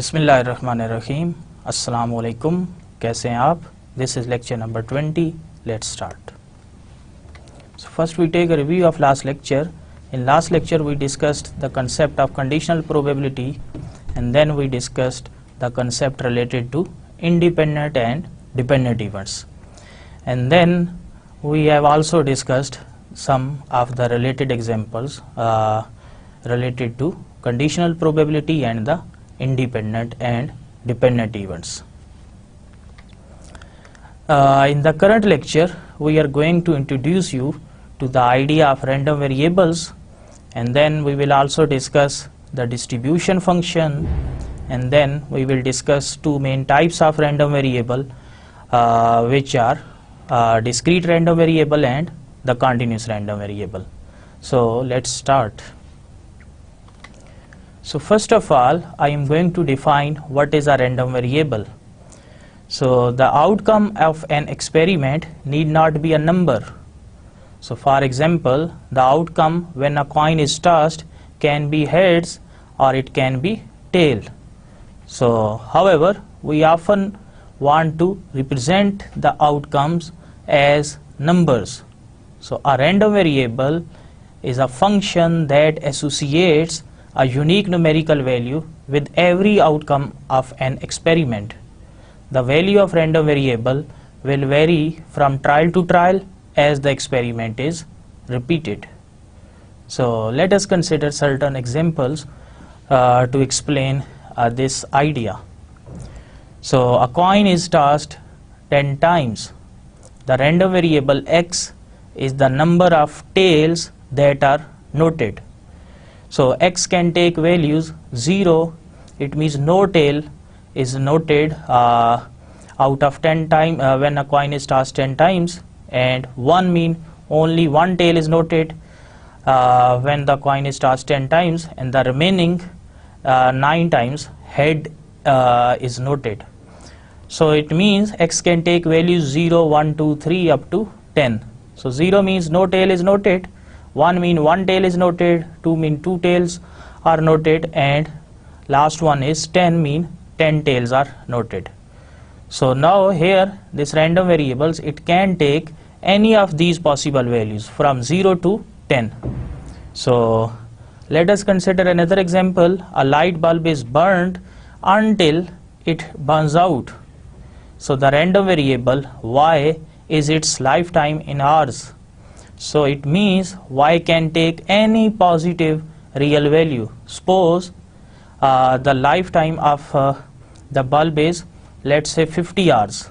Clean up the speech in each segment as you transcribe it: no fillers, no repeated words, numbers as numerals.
बिस्मिल्लाहिर्रहमानिर्रहीम अस्सलाम वालेकुम। कैसे हैं आप? This is lecture number 20। Let's start. So first we take a review of last lecture. In last lecture we discussed the concept of conditional probability, and then we discussed the concept related to independent and dependent events, and then we have also discussed some of the related examples related to conditional probability and the independent and dependent events. In the current lecture we are going to introduce you to the idea of random variables, and then we will also discuss the distribution function, and then we will discuss two main types of random variable, which are discrete random variable and the continuous random variable. So let's start. So first of all, I am going to define what is a random variable. So the outcome of an experiment need not be a number. So for example, the outcome when a coin is tossed can be heads or it can be tail. So however, we often want to represent the outcomes as numbers. So a random variable is a function that associates a unique numerical value with every outcome of an experiment. The value of random variable will vary from trial to trial as the experiment is repeated. So let us consider certain examples to explain this idea. So a coin is tossed 10 times. The random variable x is the number of tails that are noted. So x can take values 0, it means no tail is noted out of 10 times when a coin is tossed 10 times, and 1 mean only one tail is noted when the coin is tossed 10 times, and the remaining 9 times head is noted. So it means x can take values 0, 1, 2, 3 up to 10. So 0 means no tail is noted, 1 mean one tail is noted, 2 mean two tails are noted, and last one is 10 mean 10 tails are noted. So now here this random variables, it can take any of these possible values from 0 to 10. So let us consider another example. A light bulb is burnt until it burns out. So the random variable y is its lifetime in hours. So it means y can take any positive real value. Suppose the lifetime of the bulb is, let's say, 50 hours,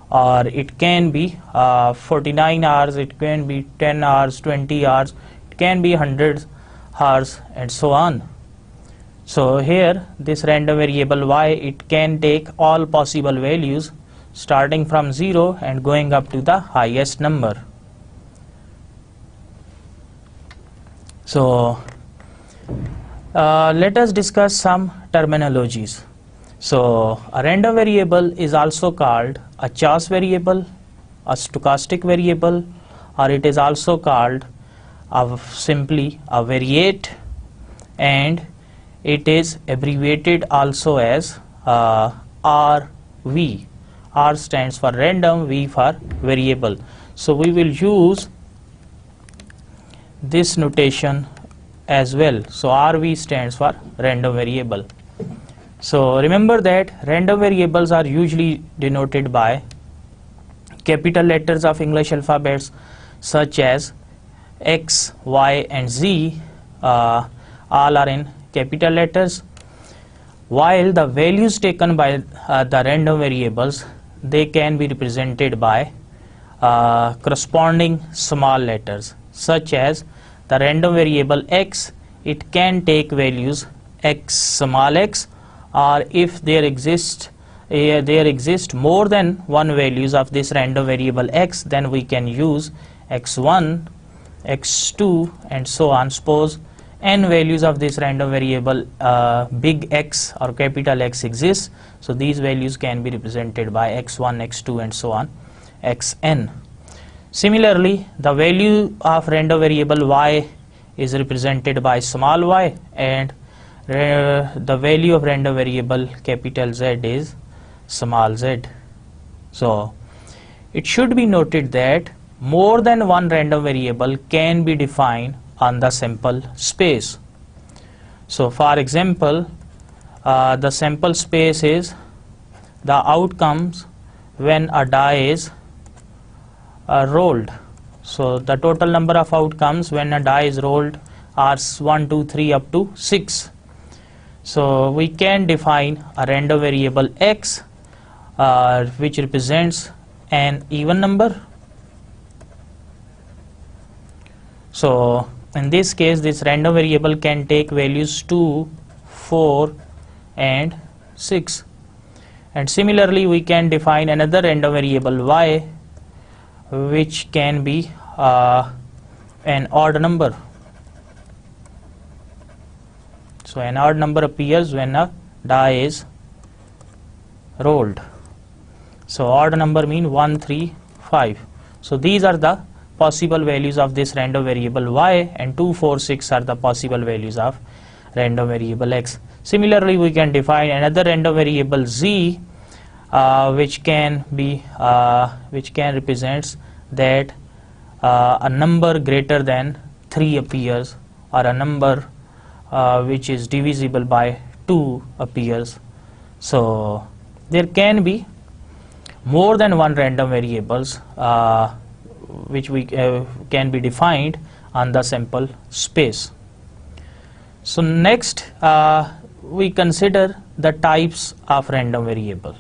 or it can be 49 hours, it can be 10 hours, 20 hours, it can be 100 hours, and so on. So here this random variable y, it can take all possible values starting from 0 and going up to the highest number. So let us discuss some terminologies. So a random variable is also called a choice variable, a stochastic variable, or it is also called simply a variate, and it is abbreviated also as RV. R stands for random, V for variable. So we will use this notation as well. So RV stands for random variable. So remember that random variables are usually denoted by capital letters of English alphabets such as X, Y, and Z. All are in capital letters, while the values taken by the random variables, they can be represented by corresponding small letters, such as the random variable x, it can take values x small x, or if there exist more than one values of this random variable x, then we can use x1, x2, and so on. Suppose n values of this random variable big X or capital X exists, so these values can be represented by x1, x2, and so on, xn. Similarly, the value of random variable y is represented by small y, and the value of random variable capital Z is small z. So it should be noted that more than one random variable can be defined on the sample space. So for example, the sample space is the outcomes when a die is rolled. So the total number of outcomes when a die is rolled are 1, 2, 3 up to 6. So we can define a random variable x which represents an even number. So in this case, this random variable can take values 2, 4 and 6. And similarly, we can define another random variable y which can be an odd number. So an odd number appears when a die is rolled. So odd number mean 1, 3, 5. So these are the possible values of this random variable y, and 2, 4, 6 are the possible values of random variable x. Similarly, we can define another random variable z which can represents that a number greater than 3 appears, or a number which is divisible by 2 appears. So there can be more than one random variables which we can be defined on the sample space. So next we consider the types of random variable.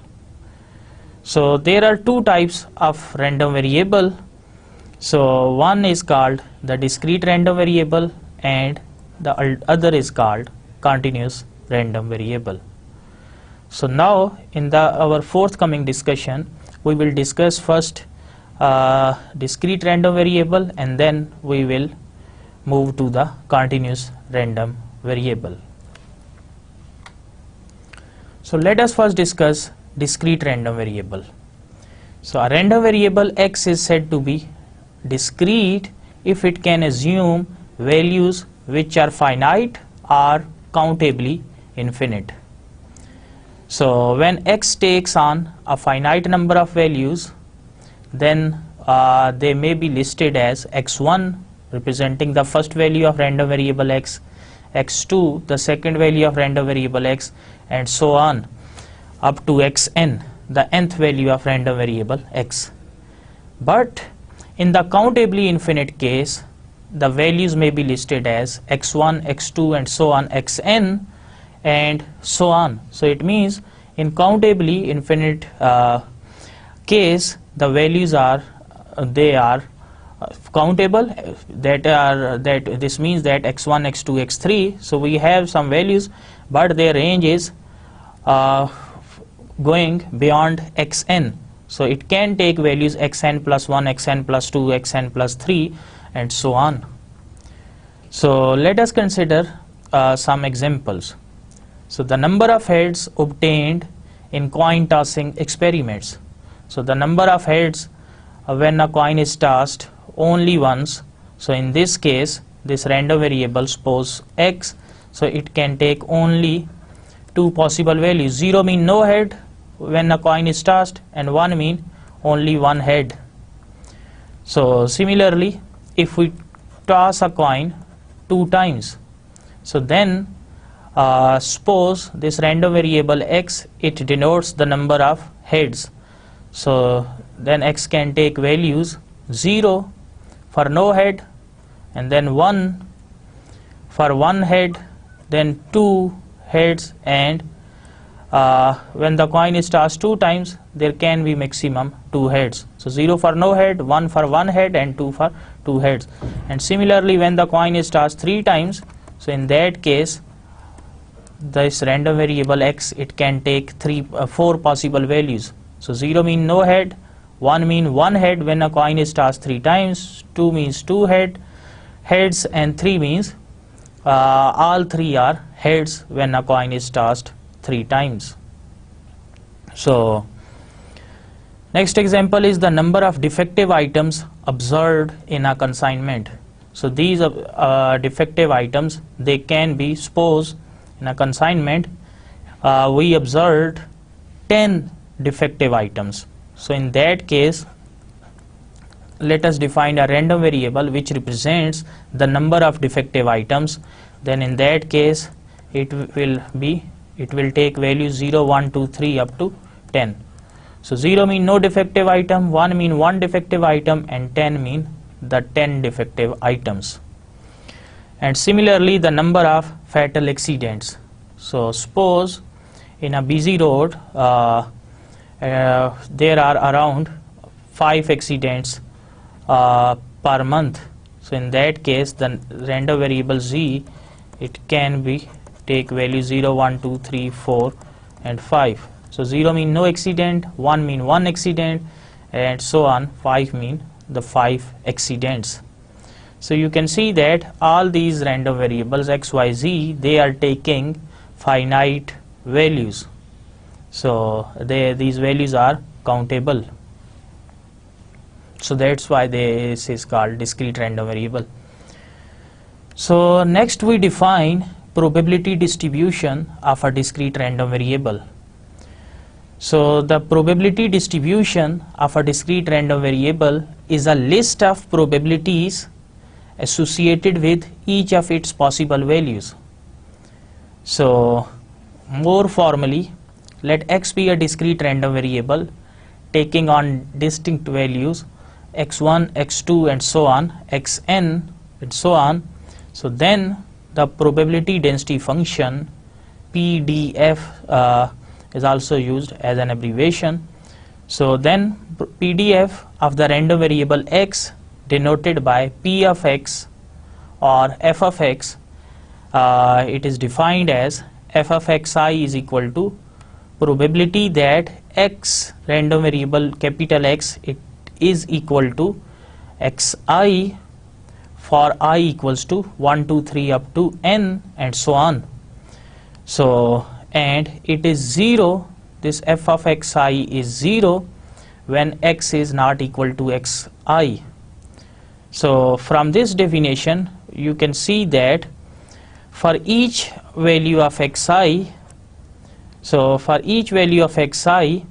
So there are two types of random variable. So one is called the discrete random variable and the other is called continuous random variable. So now in our forthcoming discussion, we will discuss first discrete random variable, and then we will move to the continuous random variable. So let us first discuss discrete random variable. So a random variable x is said to be discrete if it can assume values which are finite or countably infinite. So when x takes on a finite number of values, then they may be listed as x1 representing the first value of random variable x, x2 the second value of random variable x, and so on up to xn, the nth value of random variable x. But in the countably infinite case, the values may be listed as x1, x2 and so on xn and so on. So it means in countably infinite case, the values are countable, that this means that x1, x2, x3, so we have some values, but their range is going beyond xn. So it can take values xn plus 1, xn plus 2, xn plus 3 and so on. So let us consider some examples. So the number of heads obtained in coin tossing experiments. So the number of heads when a coin is tossed only once. So in this case, this random variable suppose x, so it can take only two possible values. 0 mean no head when a coin is tossed, and 1 mean only one head. So similarly, if we toss a coin 2 times, so then suppose this random variable x, it denotes the number of heads. So then x can take values 0 for no head, and then 1 for one head, then 2 heads, and when the coin is tossed 2 times, there can be maximum 2 heads. So 0 for no head, 1 for one head and 2 for 2 heads. And similarly, when the coin is tossed 3 times, so in that case this random variable x, it can take 4 possible values. So 0 mean no head, 1 mean one head when a coin is tossed 3 times, 2 means 2 heads, and 3 means all 3 are heads when a coin is tossed 3 times. So next example is the number of defective items observed in a consignment. So these defective items, they can be, suppose in a consignment, we observed 10 defective items. So in that case, let us define a random variable which represents the number of defective items. Then in that case, it will take value 0, 1, 2, 3 up to 10. So 0 mean no defective item, 1 mean one defective item, and 10 mean the 10 defective items. And similarly, the number of fatal accidents. So suppose in a busy road there are around 5 accidents per month. So in that case, the random variable z, it can be take value 0, 1, 2, 3, 4 and 5. So 0 mean no accident, 1 mean one accident, and so on. 5 mean the 5 accidents. So you can see that all these random variables x, y, z, they are taking finite values. So these values are countable. So that's why this is called discrete random variable. So next we define probability distribution of a discrete random variable. So the probability distribution of a discrete random variable is a list of probabilities associated with each of its possible values. So more formally, let x be a discrete random variable taking on distinct values x1, x2 and so on, xn and so on. So then the probability density function PDF is also used as an abbreviation. So then PDF of the random variable x denoted by P of x or f of x, it is defined as f of xi is equal to probability that x random variable capital X, it is equal to xi for I equals to 1, 2, 3 up to n and so on. So and it is 0, this f of xi is 0 when x is not equal to xi. So from this definition you can see that for each value of xi, so for each value of xi,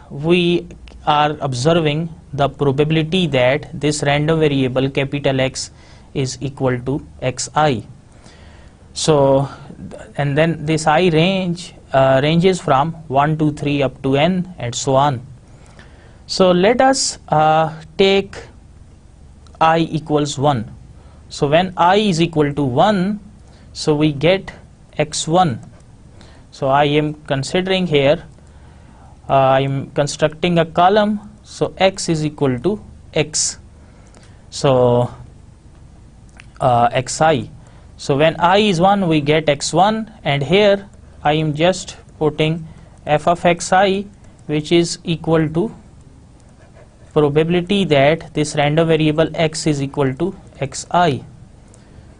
we are observing the probability that this random variable capital X is equal to xi. So and then this I ranges from 1, 2, 3 up to n and so on. So let us take I equals 1. So when I is equal to 1, so we get x1. So I am considering here, I am constructing a column, so x is equal to x, so xi. So when I is 1, we get x1, and here I am just putting f of xi, which is equal to probability that this random variable x is equal to xi.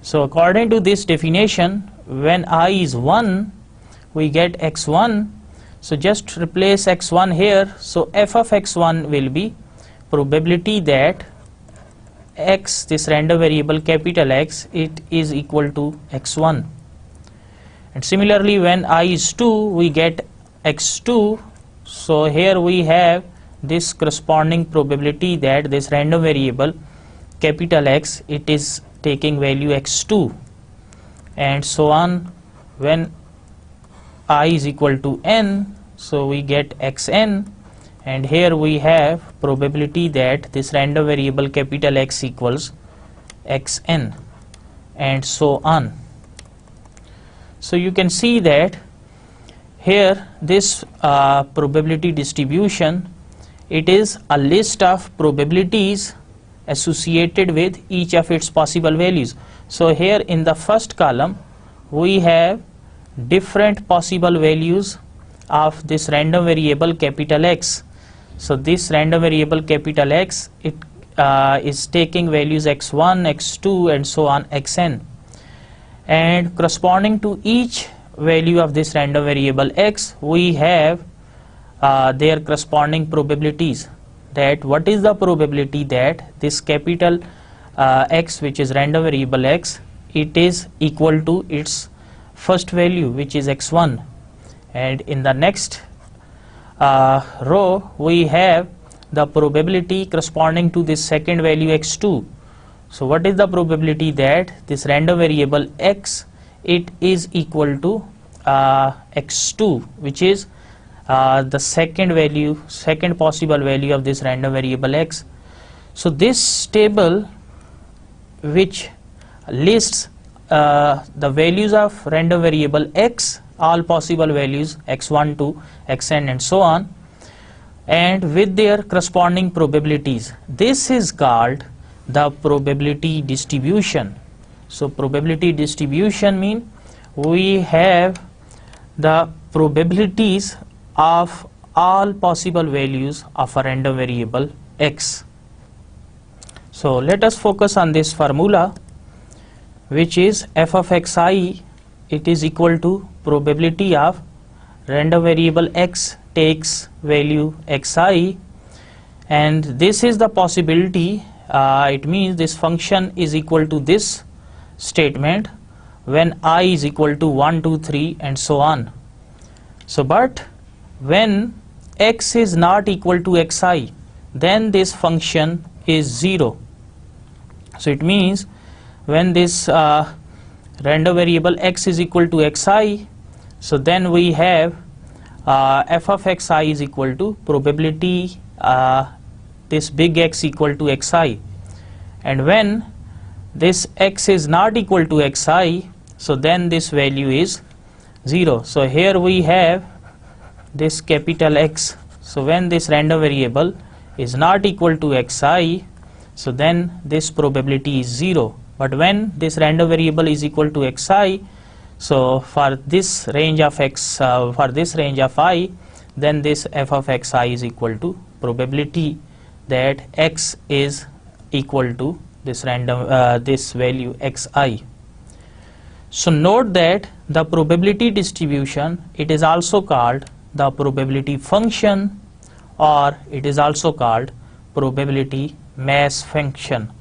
So according to this definition, when I is 1, we get x1. So just replace x1 here. So f of x1 will be probability that x, this random variable capital X, it is equal to x1. And similarly, when I is 2, we get x2. So here we have this corresponding probability that this random variable capital X, it is taking value x2 and so on. When I is equal to n, so we get xn, and here we have probability that this random variable capital X equals xn and so on. So you can see that here this probability distribution, it is a list of probabilities associated with each of its possible values. So here in the first column we have different possible values of this random variable capital X. So this random variable capital X, it is taking values x1, x2 and so on, xn, and corresponding to each value of this random variable x, we have their corresponding probabilities. That what is the probability that this capital X, which is random variable x, it is equal to its first value, which is x1, and in the next row we have the probability corresponding to this second value x2. So what is the probability that this random variable x, it is equal to x2, which is the second possible value of this random variable x. So this table, which lists the values of random variable x, all possible values x1 to xn and so on, and with their corresponding probabilities. This is called the probability distribution. So probability distribution means we have the probabilities of all possible values of a random variable x. So let us focus on this formula, which is f of xi, it is equal to probability of random variable x takes value xi, and this is the possibility. It means this function is equal to this statement when I is equal to 1, 2, 3 and so on. So but when x is not equal to xi, then this function is 0. So it means when this random variable x is equal to xi, so then we have f of xi is equal to probability this big X equal to xi, and when this x is not equal to xi, so then this value is 0. So here we have this capital X. So when this random variable is not equal to xi, so then this probability is 0. But when this random variable is equal to xi, so for this range of x, for this range of I, then this f of xi is equal to probability that x is equal to this random this value xi. So note that the probability distribution, it is also called the probability function, or it is also called probability mass function.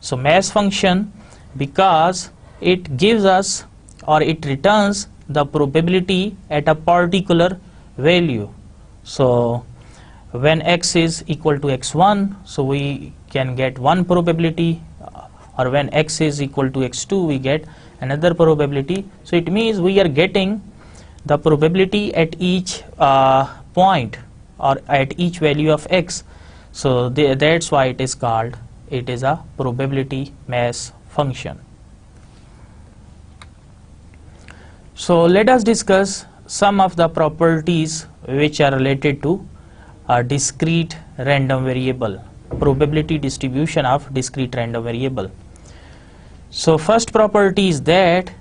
So mass function because it gives us, or it returns the probability at a particular value. So when x is equal to x1, so we can get one probability, or when x is equal to x2, we get another probability. So it means we are getting the probability at each point, or at each value of x. So that's why it is called, it is a probability mass function. So let us discuss some of the properties which are related to a discrete random variable, probability distribution of discrete random variable. So first property is that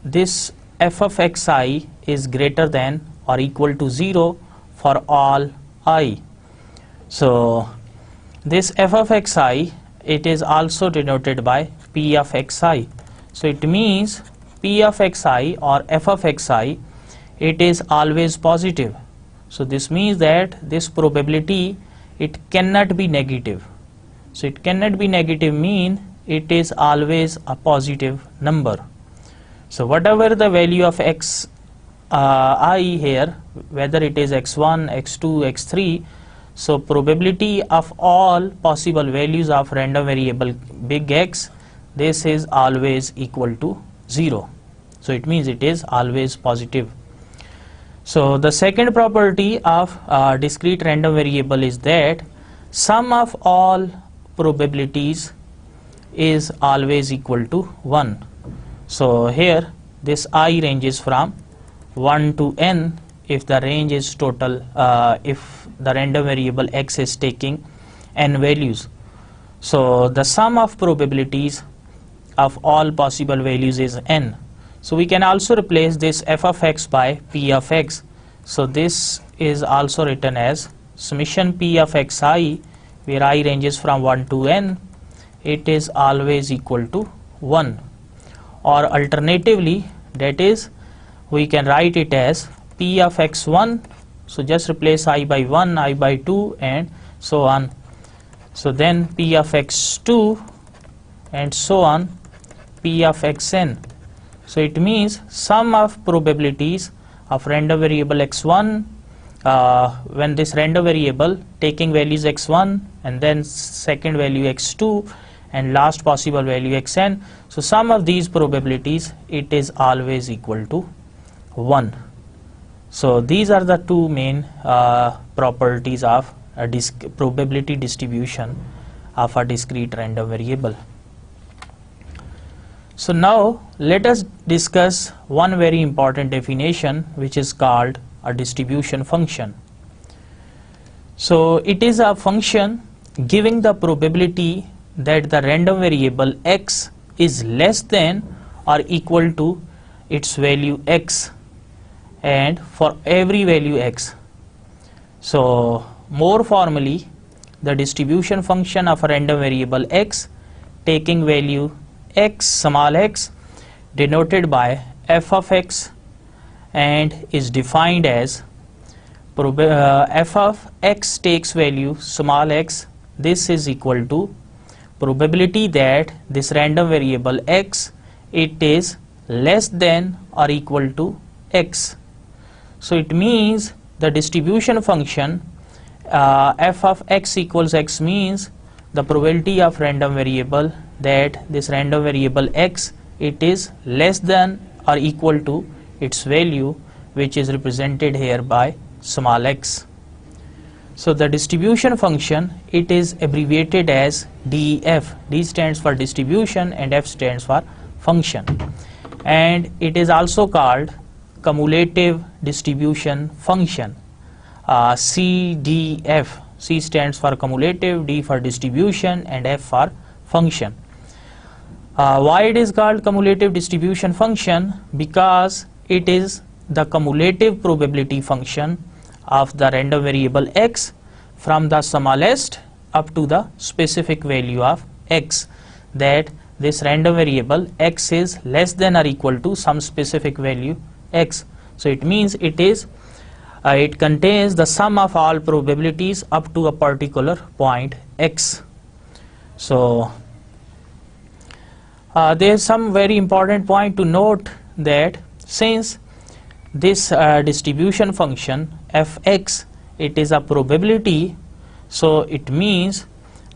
this f of xi is greater than or equal to 0 for all I. So this f of xi, it is also denoted by p of xi. So it means p of xi or f of xi, it is always positive. So this means that this probability, it cannot be negative. So it cannot be negative mean it is always a positive number. So whatever the value of x I here, whether it is x1, x2, x3, so probability of all possible values of random variable big X, this is always equal to 0. So it means it is always positive. So the second property of discrete random variable is that sum of all probabilities is always equal to 1. So here this I ranges from 1 to n if the range is total, if the random variable x is taking n values. So the sum of probabilities of all possible values is n. So we can also replace this f of x by p of x. So this is also written as summation p of xi, where I ranges from 1 to n, it is always equal to 1. Or alternatively, that is, we can write it as p of x1, so just replace I by 1, I by 2 and so on. So then p of x2 and so on, p of xn. So it means sum of probabilities of random variable x1 when this random variable taking values x1 and then second value x2 and last possible value xn. So sum of these probabilities, it is always equal to 1. So these are the two main properties of a probability distribution of a discrete random variable. So now let us discuss one very important definition, which is called a distribution function. So it is a function giving the probability that the random variable x is less than or equal to its value x, and for every value x. So more formally, the distribution function of a random variable x taking value x, small x, denoted by f of x, and is defined as f of x takes value small x. This is equal to probability that this random variable x, it is less than or equal to x. So it means the distribution function f of x equals x means the probability of random variable that this random variable x, it is less than or equal to its value, which is represented here by small x. So the distribution function, it is abbreviated as DEF. D stands for distribution and F stands for function, and it is also called cumulative distribution function, CDF. C stands for cumulative, D for distribution, and F for function. Why it is called cumulative distribution function? Because it is the cumulative probability function of the random variable x from the smallest up to the specific value of x, that this random variable x is less than or equal to some specific value x. So it means it is it contains the sum of all probabilities up to a particular point x. So there is some very important point to note, that since this distribution function fx, it is a probability, so it means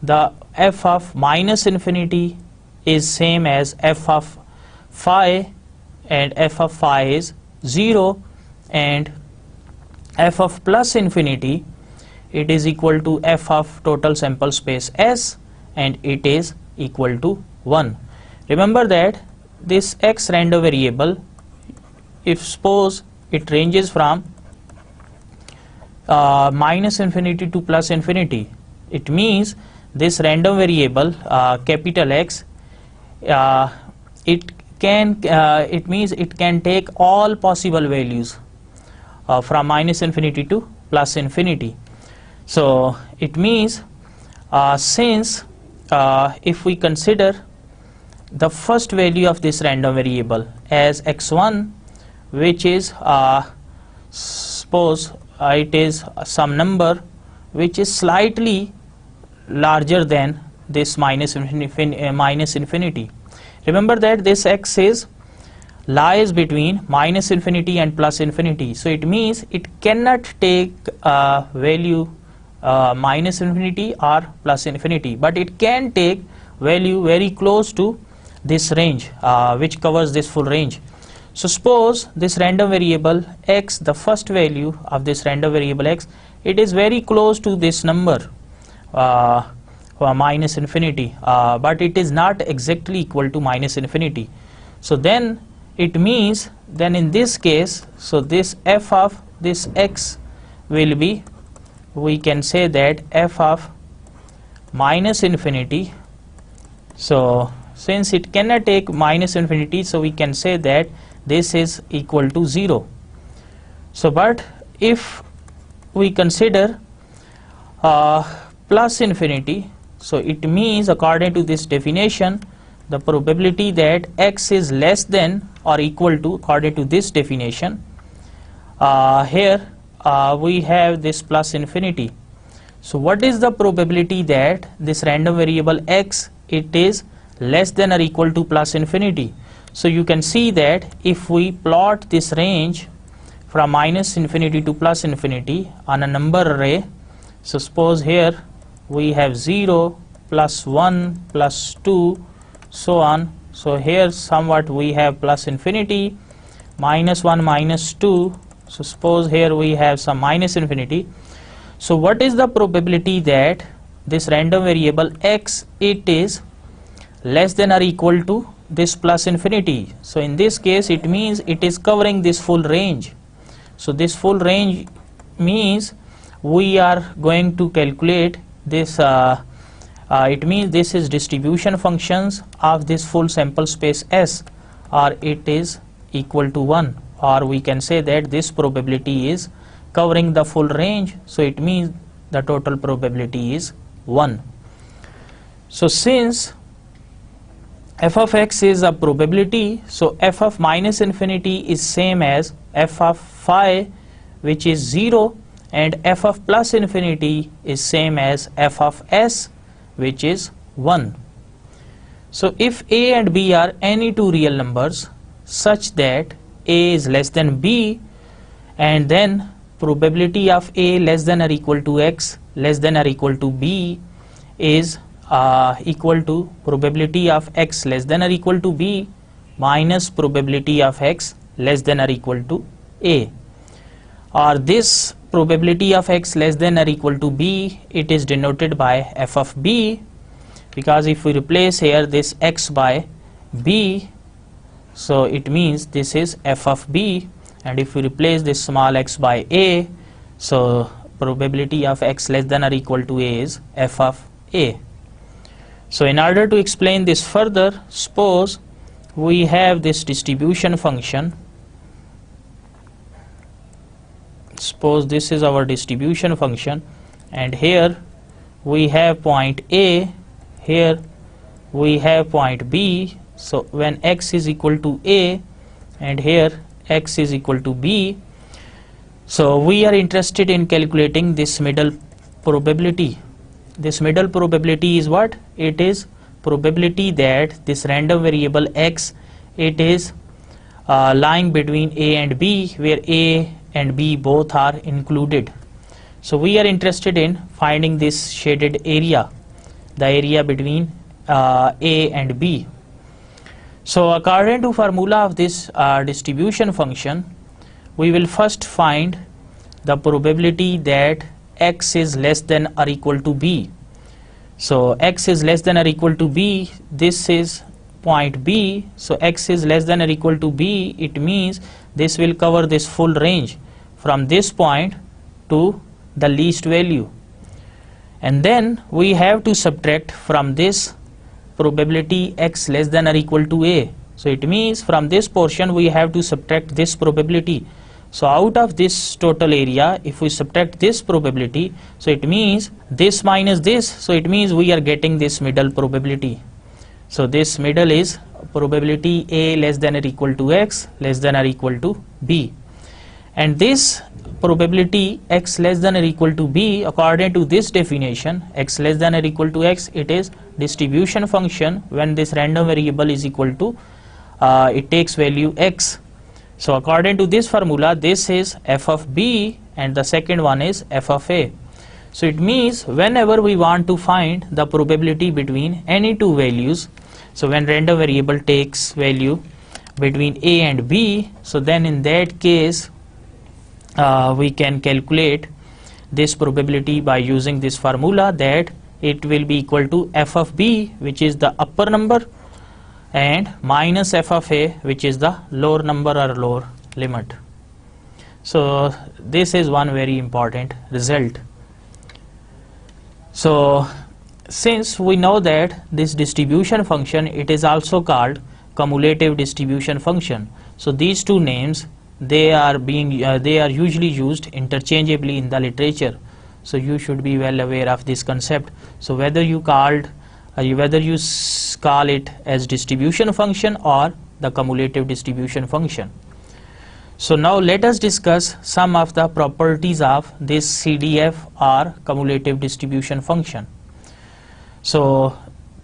the f of minus infinity is same as f of phi, and f of phi is 0, and f of plus infinity, it is equal to f of total sample space S, and it is equal to 1. Remember that this x random variable, if suppose it ranges from minus infinity to plus infinity, it means this random variable capital X, it means it can take all possible values from minus infinity to plus infinity. So it means since if we consider the first value of this random variable as x1, which is suppose it is some number which is slightly larger than this minus infinity. Remember that this x is lies between minus infinity and plus infinity, so it means it cannot take value minus infinity or plus infinity, but it can take value very close to this range, which covers this full range. So suppose this random variable x, the first value of this random variable x, it is very close to this number minus infinity, but it is not exactly equal to minus infinity. So then it means, then in this case, so this f of this x will be, we can say that f of minus infinity. So since it cannot take minus infinity, so we can say that this is equal to 0. So but if we consider plus infinity, so it means according to this definition, the probability that x is less than or equal to, according to this definition, here we have this plus infinity. So what is the probability that this random variable x, it is less than or equal to plus infinity? So you can see that if we plot this range from minus infinity to plus infinity on a number array, so suppose here we have 0, plus 1, plus 2, so on. So here somewhat we have plus infinity, minus 1, minus 2. So suppose here we have some minus infinity. So what is the probability that this random variable x, it is less than or equal to this plus infinity? So in this case it means it is covering this full range. So this full range means we are going to calculate this, it means this is distribution functions of this full sample space S, or it is equal to 1, or we can say that this probability is covering the full range, so it means the total probability is 1. So since f of x is a probability, so f of minus infinity is same as f of phi, which is 0, and f of plus infinity is same as f of s, which is 1. So if a and b are any two real numbers such that a is less than b, and then probability of a less than or equal to x less than or equal to b is equal to probability of x less than or equal to b minus probability of x less than or equal to a, or this probability of x less than or equal to b, it is denoted by f of b, because if we replace here this x by b, so it means this is f of b, and if we replace this small x by a, so probability of x less than or equal to a is f of a. So in order to explain this further, suppose we have this distribution function. Suppose this is our distribution function, and here we have point A, here we have point B. So when x is equal to A and here x is equal to B, so we are interested in calculating this middle probability. This middle probability is what? It is probability that this random variable x, it is lying between A and B, where A and B both are included. So we are interested in finding this shaded area, the area between A and B. So according to formula of this distribution function, we will first find the probability that x is less than or equal to b. So x is less than or equal to b, this is point B, so x is less than or equal to b, it means this will cover this full range from this point to the least value, and then we have to subtract from this probability x less than or equal to a. So it means from this portion we have to subtract this probability. So out of this total area, if we subtract this probability, so it means this minus this, so it means we are getting this middle probability. So this middle is probability a less than or equal to x less than or equal to b, and this probability x less than or equal to b, according to this definition, x less than or equal to x, it is distribution function when this random variable is equal to it takes value x. So according to this formula, this is f of b and the second one is f of a. So it means whenever we want to find the probability between any two values, so when random variable takes value between a and b, so then in that case we can calculate this probability by using this formula, that it will be equal to f of b, which is the upper number, and minus f of a, which is the lower number or lower limit. So this is one very important result. So since we know that this distribution function, it is also called cumulative distribution function, so these two names, they are usually used interchangeably in the literature, so you should be well aware of this concept. So whether you call it as distribution function or the cumulative distribution function. So now let us discuss some of the properties of this CDF or cumulative distribution function. So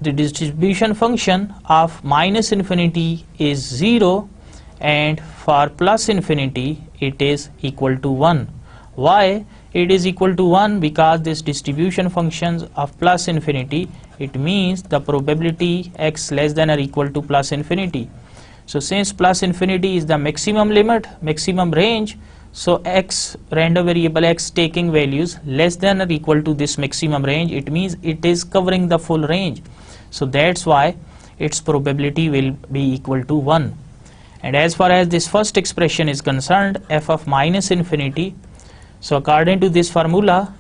the distribution function of minus infinity is 0 and for plus infinity it is equal to 1. Why it is equal to 1? Because this distribution functions of plus infinity, it means the probability x less than or equal to plus infinity. So since plus infinity is the maximum limit, maximum range, so x, random variable x taking values less than or equal to this maximum range, it means it is covering the full range. So that's why its probability will be equal to 1. And as far as this first expression is concerned, f of minus infinity, so according to this formula,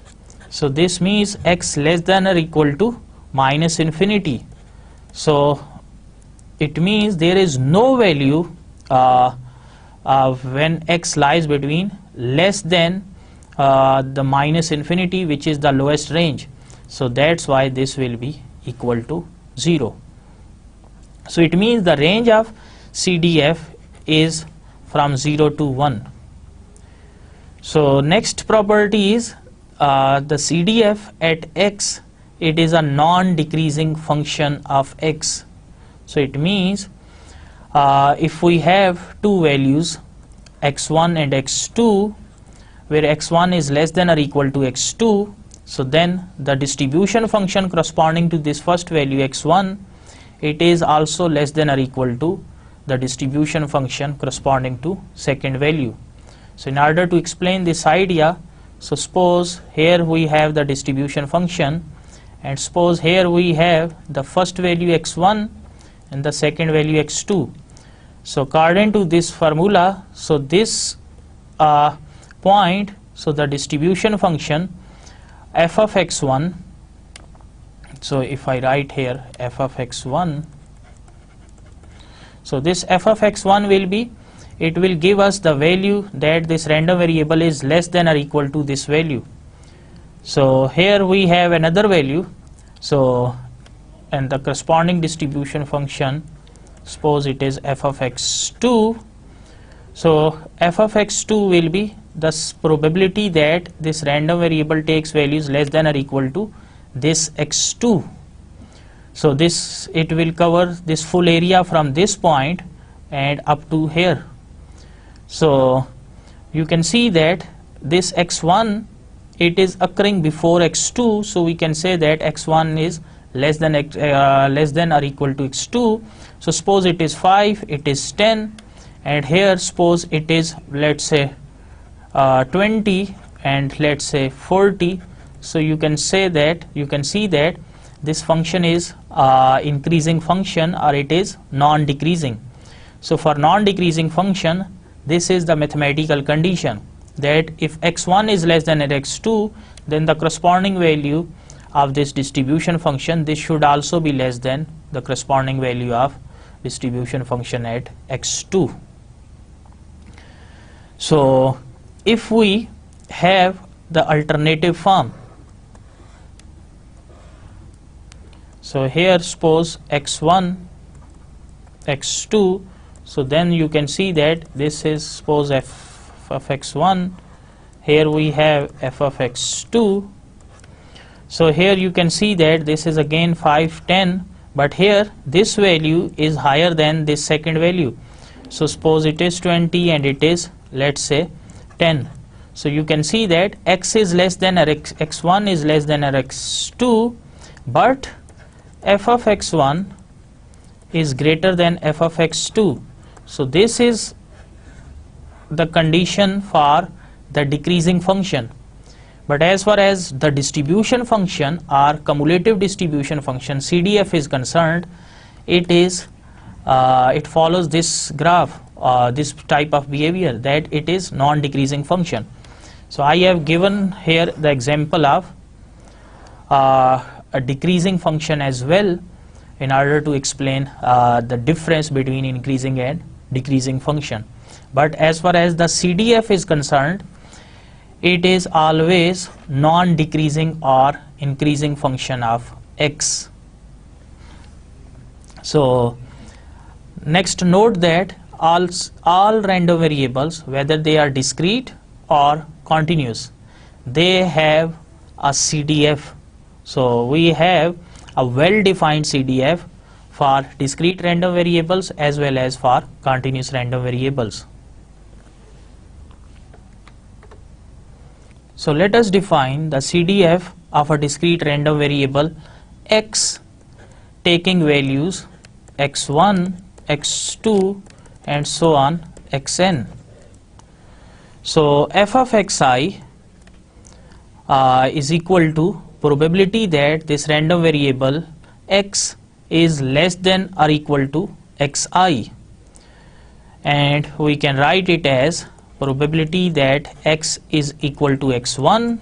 so this means x less than or equal to minus infinity. So it means there is no value when x lies between less than the minus infinity, which is the lowest range. So that's why this will be equal to 0. So it means the range of CDF is from 0 to 1. So next property is the CDF at x, it is a non-decreasing function of x. So it means if we have two values x1 and x2, where x1 is less than or equal to x2, so then the distribution function corresponding to this first value x1, it is also less than or equal to the distribution function corresponding to second value. So in order to explain this idea, so suppose here we have the distribution function, and suppose here we have the first value x1 and the second value x2. So according to this formula, so this point, so the distribution function f of x1, so if I write here f of x1, so this f of x1 will be, it will give us the value that this random variable is less than or equal to this value. So here we have another value, so and the corresponding distribution function, suppose it is f of x2, so f of x2 will be the probability that this random variable takes values less than or equal to this x2. So this, it will cover this full area from this point and up to here. So you can see that this x1, it is occurring before x2, so we can say that x1 is less than or equal to x2. So suppose it is 5, it is 10, and here suppose it is, let's say 20 and let's say 40. So you can say that, you can see that this function is increasing function or it is non-decreasing. So for non-decreasing function, this is the mathematical condition, that if x1 is less than x2, then the corresponding value of this distribution function, this should also be less than the corresponding value of distribution function at x2. So if we have the alternative form, so here suppose x1, x2, so then you can see that this is suppose f of x1, here we have f of x2. So here you can see that this is again 5, 10, but here this value is higher than this second value. So suppose it is 20 and it is, let's say, 10. So you can see that x is less than or x1 is less than or x2, but f of x1 is greater than f of x2. So this is the condition for the decreasing function. But as far as the distribution function or cumulative distribution function CDF is concerned, it is it follows this graph, this type of behavior, that it is non-decreasing function. So I have given here the example of a decreasing function as well, in order to explain the difference between increasing and decreasing function. But as far as the CDF is concerned, it is always non-decreasing or increasing function of x. So next, note that all random variables, whether they are discrete or continuous, they have a CDF. So we have a well-defined CDF for discrete random variables as well as for continuous random variables. So let us define the CDF of a discrete random variable x taking values x1, x2 and so on xn. So f of xi is equal to probability that this random variable x is less than or equal to xi, and we can write it as probability that x is equal to x1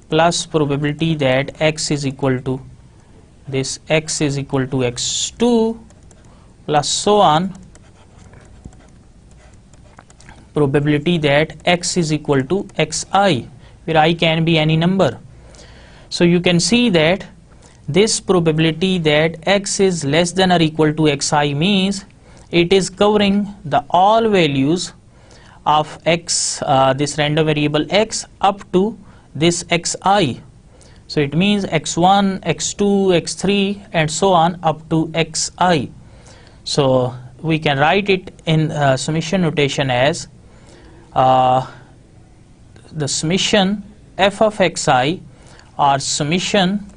plus probability that x is equal to this x is equal to x2 plus so on probability that x is equal to xi, where I can be any number. So you can see that this probability that x is less than or equal to xi means it is covering the all values of x, this random variable x up to this xi. So it means x1, x2, x3 and so on up to xi. So we can write it in summation notation as the summation f of xi or summation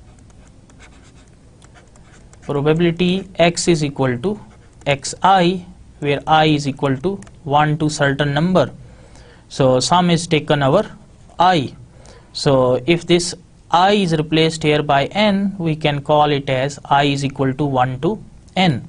probability x is equal to xi, where I is equal to 1 to certain number. So sum is taken over I. So if this I is replaced here by n, we can call it as I is equal to 1 to n.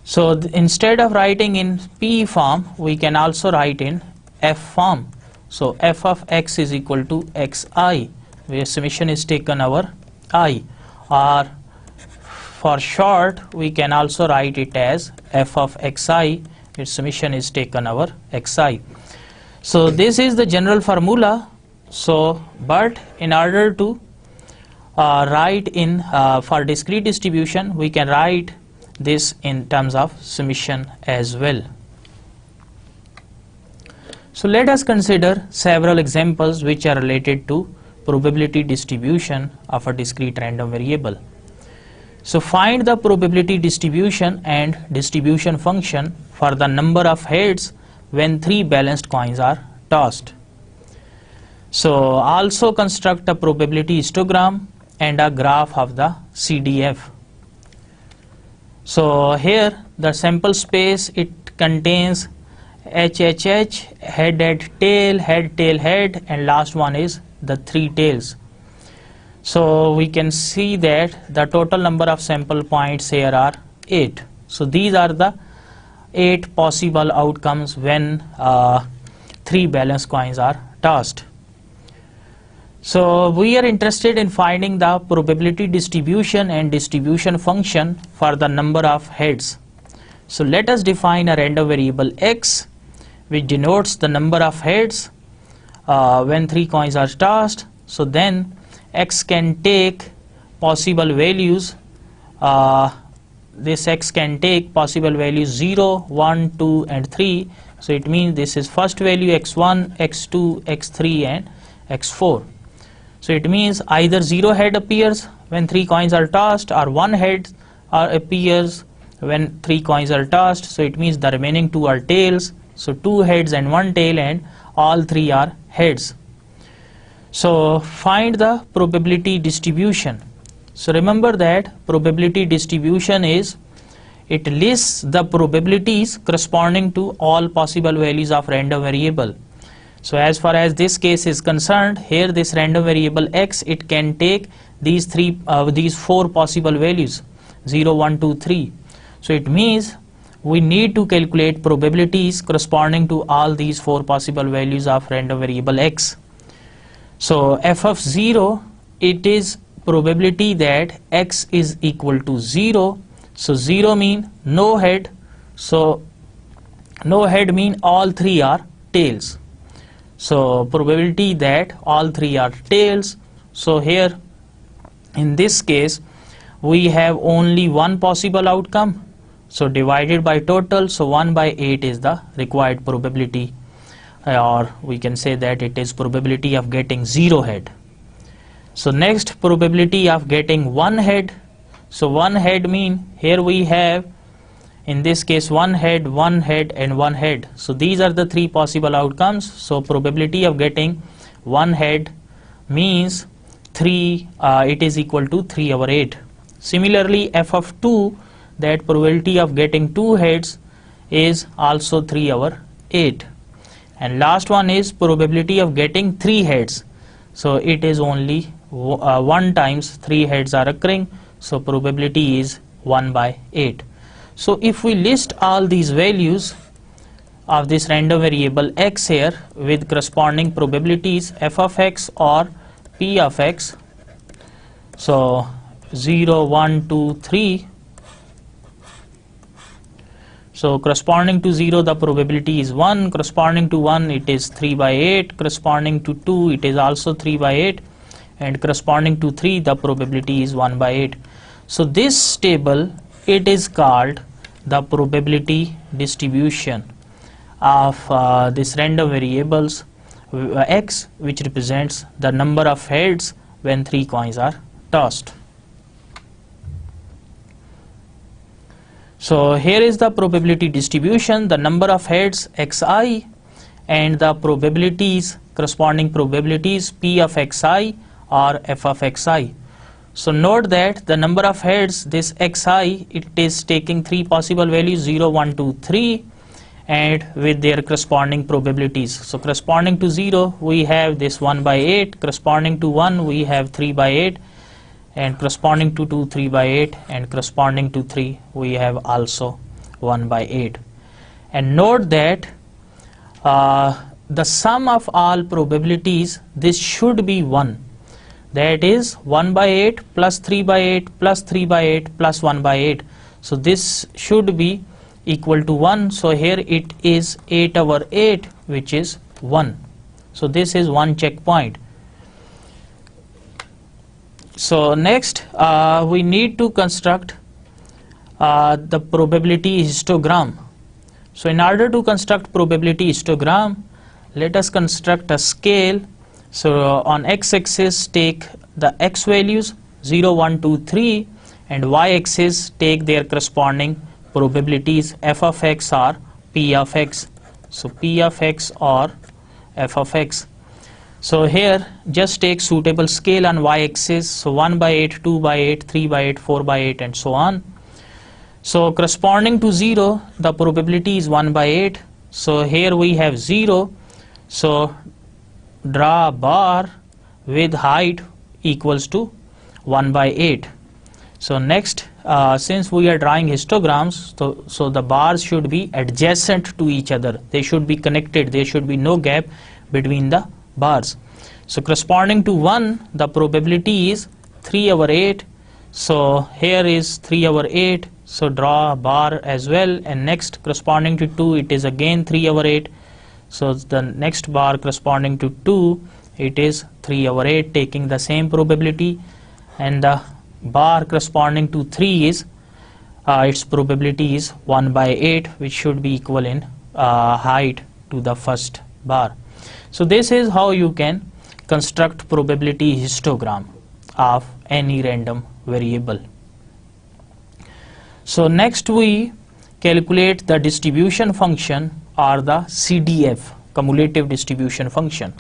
So instead of writing in P form, we can also write in F form. So f of x is equal to xi, where summation is taken over I, or for short we can also write it as f of xi, where summation is taken over xi. So this is the general formula. So but in order to write in for discrete distribution, we can write this in terms of summation as well. So let us consider several examples which are related to probability distribution of a discrete random variable. So find the probability distribution and distribution function for the number of heads when 3 balanced coins are tossed. So also construct a probability histogram and a graph of the CDF. So here the sample space, it contains HHH, head, tail, head, and last one is the 3 tails. So we can see that the total number of sample points here are 8. So these are the 8 possible outcomes when 3 balanced coins are tossed. So we are interested in finding the probability distribution and distribution function for the number of heads. So let us define a random variable x, which denotes the number of heads when 3 coins are tossed. So then x can take possible values, this x can take possible values 0, 1, 2 and 3. So it means this is first value x1, x2, x3 and x4. So it means either 0 head appears when 3 coins are tossed, or 1 head appears when 3 coins are tossed. So it means the remaining 2 are tails. So 2 heads and 1 tail, and all 3 are heads. So find the probability distribution. So remember that probability distribution is, it lists the probabilities corresponding to all possible values of random variable. So as far as this case is concerned, here this random variable x, it can take these 4 possible values 0, 1, 2, 3. So it means we need to calculate probabilities corresponding to all these 4 possible values of random variable x. So f of 0, it is probability that x is equal to 0. So 0 mean no head. So no head mean all 3 are tails. So probability that all 3 are tails. So here in this case we have only one possible outcome. So divided by total, so 1 by 8 is the required probability, or we can say that it is probability of getting 0 head. So next, probability of getting 1 head. So one head mean here we have in this case one head, and one head. So these are the three possible outcomes. So probability of getting one head means 3, it is equal to 3/8. Similarly, f of 2, that probability of getting two heads is also 3/8. And last one is probability of getting three heads. So it is only 1 times 3 heads are occurring. So probability is 1/8. So if we list all these values of this random variable x here with corresponding probabilities f of x or p of x, so 0, 1, 2, 3, so corresponding to 0 the probability is 1, corresponding to 1 it is 3/8, corresponding to 2 it is also 3/8, and corresponding to 3 the probability is 1/8. So this table, it is called the probability distribution of this random variables x, which represents the number of heads when 3 coins are tossed. So here is the probability distribution, the number of heads xi and the probabilities, corresponding probabilities p of xi or f of xi. So note that the number of heads, this xi, it is taking three possible values 0, 1, 2, 3, and with their corresponding probabilities. So corresponding to 0 we have this 1/8, corresponding to 1 we have 3/8, and corresponding to 2 3/8, and corresponding to 3 we have also 1/8. And note that the sum of all probabilities, this should be 1. That is 1/8 plus 3/8 plus 3/8 plus 1/8. So this should be equal to 1. So here it is 8/8, which is 1. So this is one checkpoint. So next we need to construct the probability histogram. So in order to construct probability histogram, let us construct a scale. So on x-axis take the x values 0, 1, 2, 3, and y-axis take their corresponding probabilities f of x or p of x. So p of x or f of x. So here just take suitable scale on y-axis. So 1/8, 2/8, 3/8, 4/8, and so on. So corresponding to 0 the probability is 1/8. So here we have 0. So draw a bar with height equals to 1/8. So next, since we are drawing histograms, so the bars should be adjacent to each other. They should be connected. There should be no gap between the bars. So corresponding to 1, the probability is 3/8. So here is 3/8. So draw a bar as well. And next, corresponding to 2, it is again 3/8. So the next bar corresponding to 2, it is 3/8, taking the same probability. And the bar corresponding to 3 is its probability is 1/8, which should be equal in height to the first bar. So this is how you can construct probability histogram of any random variable. So next we calculate the distribution function or the CDF, cumulative distribution function.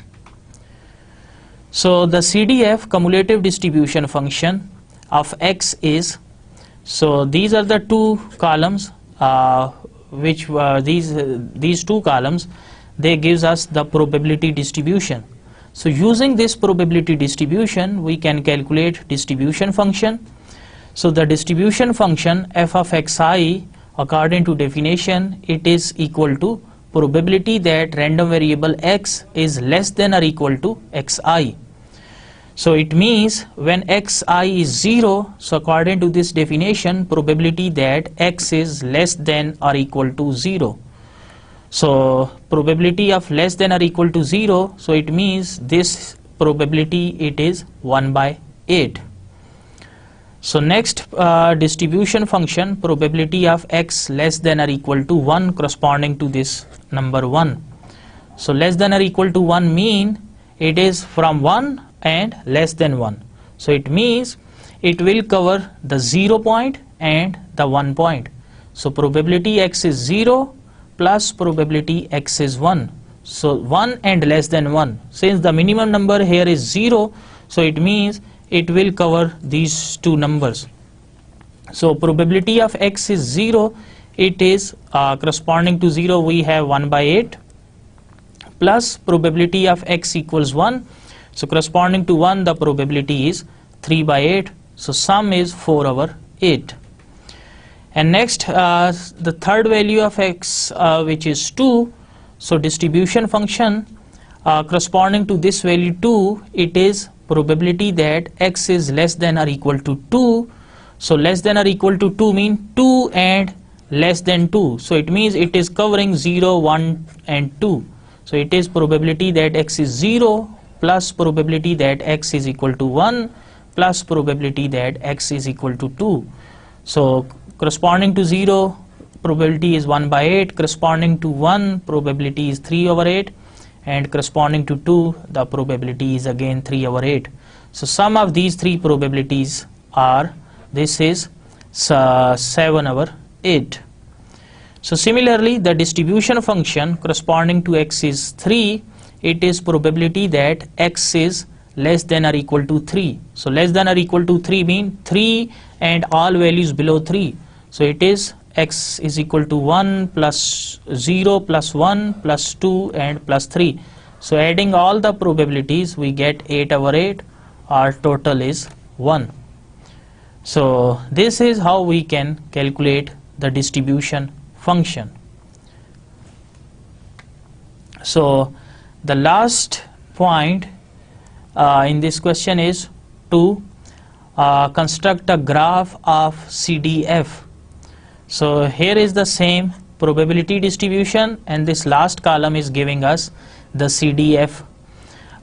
So the CDF, cumulative distribution function of x is, so these are the two columns which these two columns, they gives us the probability distribution. So using this probability distribution we can calculate distribution function. So the distribution function f of xi, according to definition, it is equal to probability that random variable x is less than or equal to xi. So it means when xi is 0, so according to this definition, probability that x is less than or equal to 0. So probability of less than or equal to 0, so it means this probability it is 1/8. So next distribution function, probability of x less than or equal to 1, corresponding to this number 1. So less than or equal to 1 mean it is from 1 and less than 1. So it means it will cover the 0 point and the 1 point. So probability x is 0 plus probability x is 1. So 1 and less than 1. Since the minimum number here is 0, so it means it will cover these two numbers. So probability of x is 0, it is corresponding to 0, we have 1 by 8 plus probability of x equals 1. So corresponding to 1, the probability is 3 by 8. So sum is 4 over 8. And next, the third value of x, which is 2. So distribution function corresponding to this value 2, it is probability that x is less than or equal to 2. So less than or equal to 2 means 2 and less than 2. So it means it is covering 0, 1 and 2. So it is probability that x is 0 plus probability that x is equal to 1 plus probability that x is equal to 2. So corresponding to 0, probability is 1 by 8, corresponding to 1, probability is 3 over 8, and corresponding to 2, the probability is again 3 over 8. So sum of these three probabilities are, this is 7 over 8. So similarly, the distribution function corresponding to x is 3, it is probability that x is less than or equal to 3. So less than or equal to 3 means 3 and all values below 3. So it is x is equal to 1 plus 0 plus 1 plus 2 and plus 3. So adding all the probabilities, we get 8 over 8. Our total is 1. So this is how we can calculate the distribution function. So the last point in this question is to construct a graph of CDF. So here is the same probability distribution, and this last column is giving us the CDF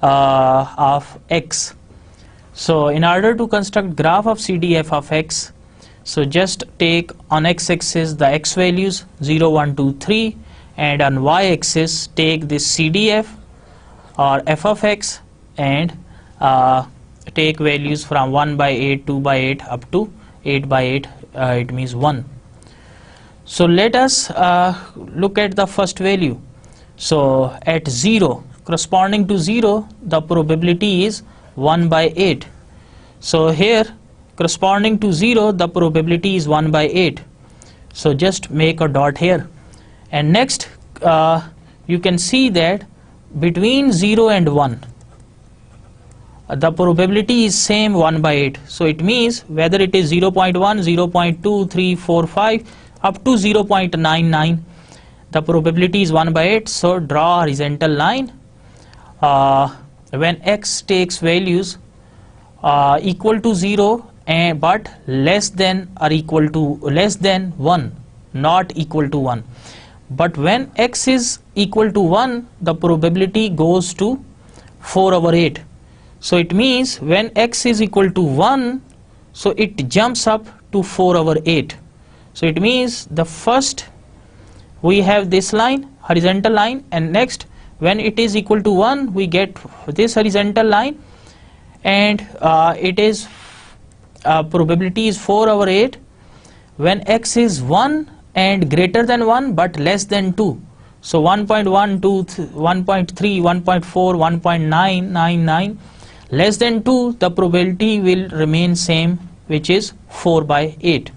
of x. So in order to construct graph of CDF of x, so just take on x-axis the x values 0, 1, 2, 3, and on y-axis take this CDF or f of x and take values from 1 by 8, 2 by 8 up to 8 by 8, it means 1. So let us look at the first value. So at 0, corresponding to 0, the probability is 1 by 8. So here corresponding to 0, the probability is 1 by 8. So just make a dot here. And next you can see that between 0 and 1, the probability is same 1 by 8. So it means whether it is 0.1, 0.2, 3, 4, 5 up to 0.99, the probability is 1 by 8. So draw a horizontal line when x takes values equal to 0 but less than or equal to less than 1, not equal to 1. But when x is equal to 1, the probability goes to 4 over 8. So it means when x is equal to 1, so it jumps up to 4 over 8. So it means the first we have this line, horizontal line, and next when it is equal to 1, we get this horizontal line, and it is probability is 4 over 8 when x is 1 and greater than 1 but less than 2. So 1.1, 2, 1.3, 1.4, 1.999, less than 2, the probability will remain same, which is 4 by 8.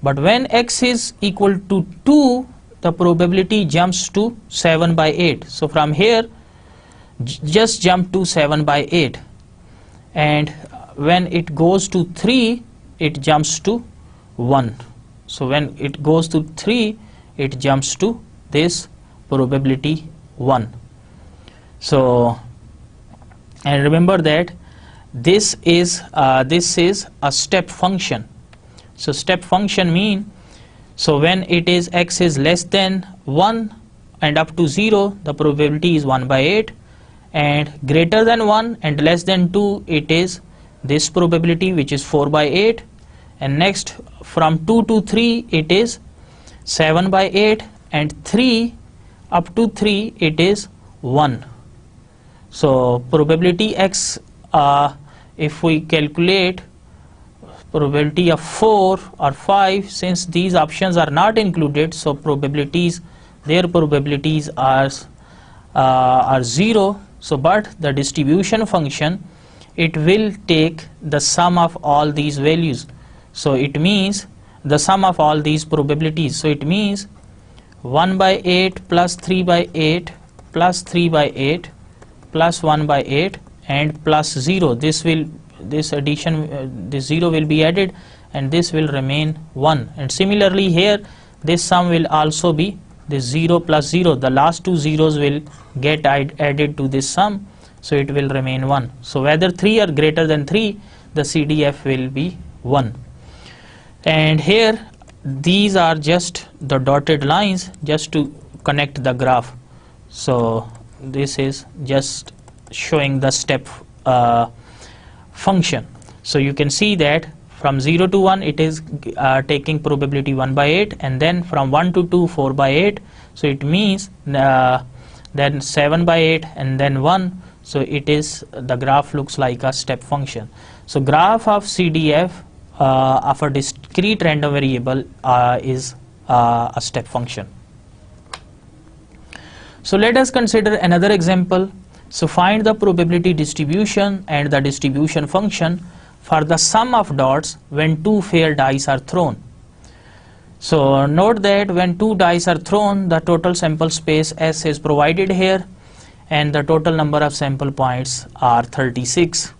But when x is equal to 2, the probability jumps to 7 by 8. So from here just jump to 7 by 8, and when it goes to 3, it jumps to 1. So when it goes to 3, it jumps to this probability 1. So, and remember that this is a step function. So step function mean, so when it is x is less than 1 and up to 0, the probability is 1 by 8, and greater than 1 and less than 2, it is this probability, which is 4 by 8, and next from 2 to 3 it is 7 by 8, and 3 up to 3 it is 1. So probability x, if we calculate probability of 4 or 5, since these options are not included, so their probabilities are 0. So but the distribution function, it will take the sum of all these values, so it means the sum of all these probabilities. So it means 1 by 8 plus 3 by 8 plus 3 by 8 plus 1 by 8 and plus 0. This 0 will be added and this will remain 1. And similarly here, this sum will also be this 0 plus 0. The last two zeros will get added to this sum, so it will remain 1. So whether 3 are greater than 3, the CDF will be 1. And here these are just the dotted lines just to connect the graph. So this is just showing the step function. So you can see that from 0 to 1 it is taking probability 1 by 8, and then from 1 to 2 4 by 8. So it means then 7 by 8 and then 1. So it is, the graph looks like a step function. So graph of CDF of a discrete random variable is a step function. So let us consider another example. So find the probability distribution and the distribution function for the sum of dots when two fair dice are thrown. So note that when two dice are thrown, the total sample space S is provided here, and the total number of sample points are 36.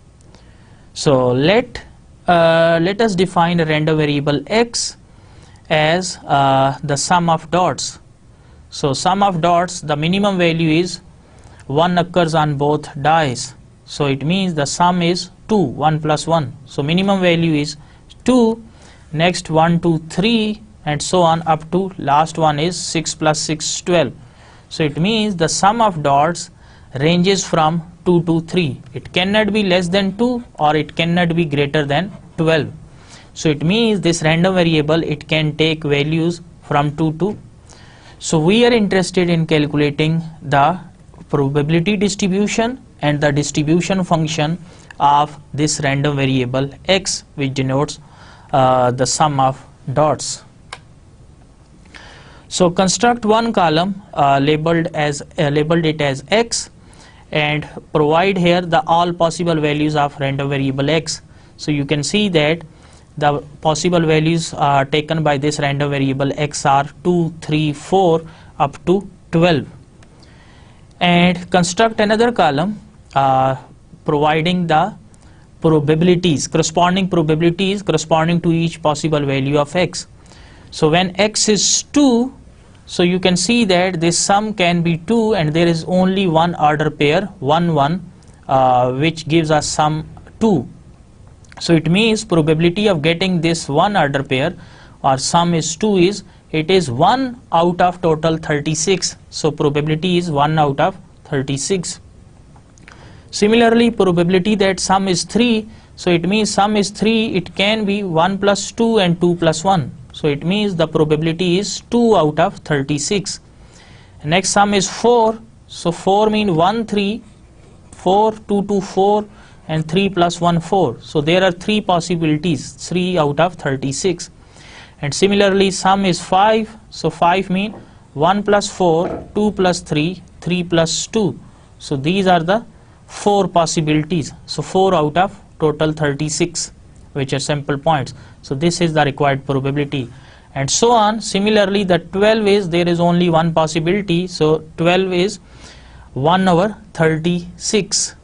So let us define a random variable X as the sum of dots. So sum of dots, the minimum value is 1 occurs on both dice. So it means the sum is 2, 1 plus 1. So minimum value is 2, next 1, 2, 3 and so on up to last one is 6 plus 6, 12. So it means the sum of dots ranges from 2 to 3. It cannot be less than 2 or it cannot be greater than 12. So it means this random variable, it can take values from 2 to. So we are interested in calculating the probability distribution and the distribution function of this random variable X, which denotes the sum of dots. So construct one column, labeled it as X, and provide here the all possible values of random variable X. So you can see that the possible values taken by this random variable X are 2, 3, 4 up to 12. And construct another column providing the probabilities, corresponding to each possible value of X. So when X is 2, so you can see that this sum can be 2 and there is only one order pair 1, 1, which gives us sum 2. So it means probability of getting this one order pair or sum is 2 is, it is 1 out of total 36. So probability is 1 out of 36. Similarly, probability that sum is 3, so it means sum is 3, it can be 1 plus 2 and 2 plus 1. So it means the probability is 2 out of 36. Next sum is 4, so 4 means 1, 3, 4, 2, 2, 4 and 3 plus 1, 4. So there are 3 possibilities, 3 out of 36. And similarly sum is 5, so 5 means 1 plus 4, 2 plus 3, 3 plus 2. So these are the 4 possibilities. So 4 out of total 36, which are sample points. So this is the required probability, and so on. Similarly, the 12 is, there is only one possibility, so 12 is 1 over 36.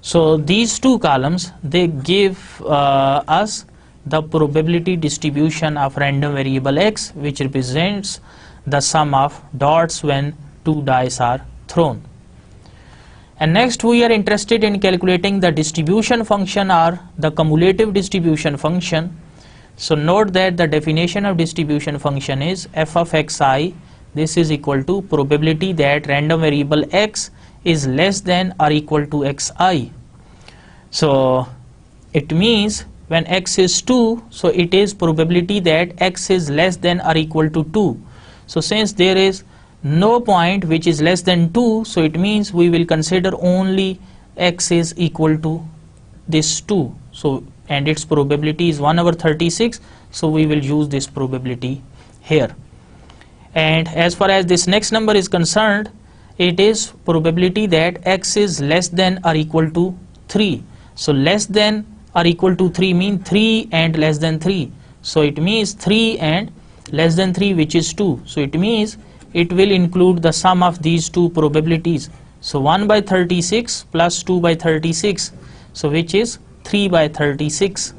So these two columns, they give us the probability distribution of random variable X, which represents the sum of dots when two dice are thrown. And next we are interested in calculating the distribution function or the cumulative distribution function. So note that the definition of distribution function is f of xi, this is equal to probability that random variable x is less than or equal to xi. So it means when x is 2, so it is probability that x is less than or equal to 2. So since there is no point which is less than 2, so it means we will consider only x is equal to this 2. So and its probability is 1/36, so we will use this probability here. And as far as this next number is concerned, it is probability that x is less than or equal to 3. So less than or equal to 3 mean 3 and less than 3. So it means 3 and less than 3, which is 2. So it means it will include the sum of these two probabilities. So 1/36 plus 2/36, so which is 3/36.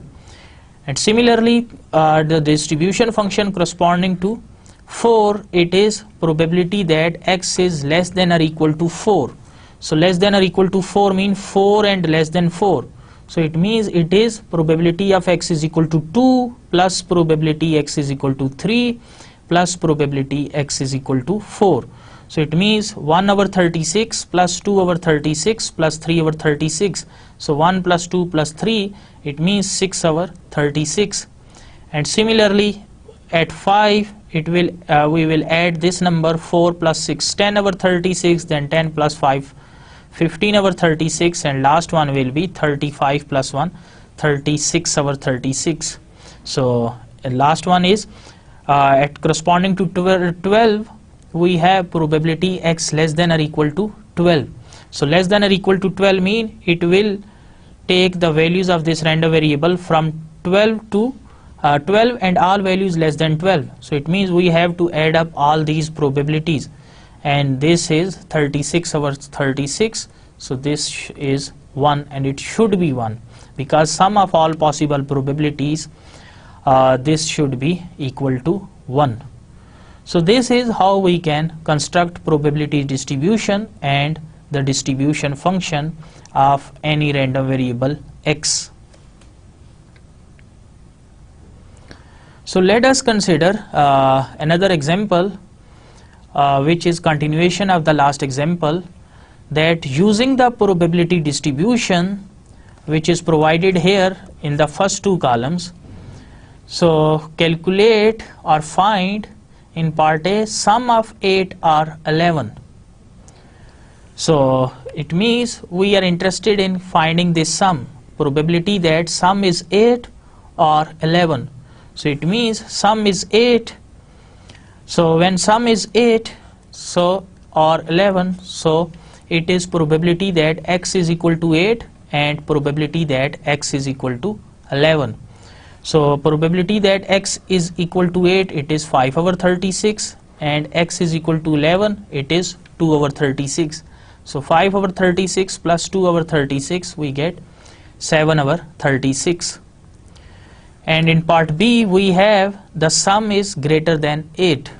And similarly, the distribution function corresponding to 4, it is probability that x is less than or equal to 4. So less than or equal to 4 means 4 and less than 4. So it means it is probability of x is equal to 2 plus probability x is equal to 3 plus probability x is equal to 4. So it means 1/36 plus 2/36 plus 3/36. So 1 plus 2 plus 3, it means 6/36. And similarly at 5, it will we will add this number 4 plus 6, 10/36, then 10 plus 5, 15/36, and last one will be 35 plus 1, 36/36. So last one is at corresponding to 12, we have probability x less than or equal to 12. So less than or equal to 12 mean it will take the values of this random variable from 12 to 12 and all values less than 12. So it means we have to add up all these probabilities, and this is 36/36. So this is 1, and it should be 1 because sum of all possible probabilities, this should be equal to 1. So this is how we can construct probability distribution and the distribution function of any random variable x. So let us consider another example which is continuation of the last example, that using the probability distribution which is provided here in the first two columns, so calculate or find in part A sum of 8 or 11. So it means we are interested in finding this sum, probability that sum is 8 or 11. So it means sum is 8. So when sum is 8 so or 11, so it is probability that x is equal to 8 and probability that x is equal to 11. So probability that x is equal to 8, it is 5/36, and x is equal to 11, it is 2/36. So 5/36 plus 2/36, we get 7/36. And in part B we have the sum is greater than 8.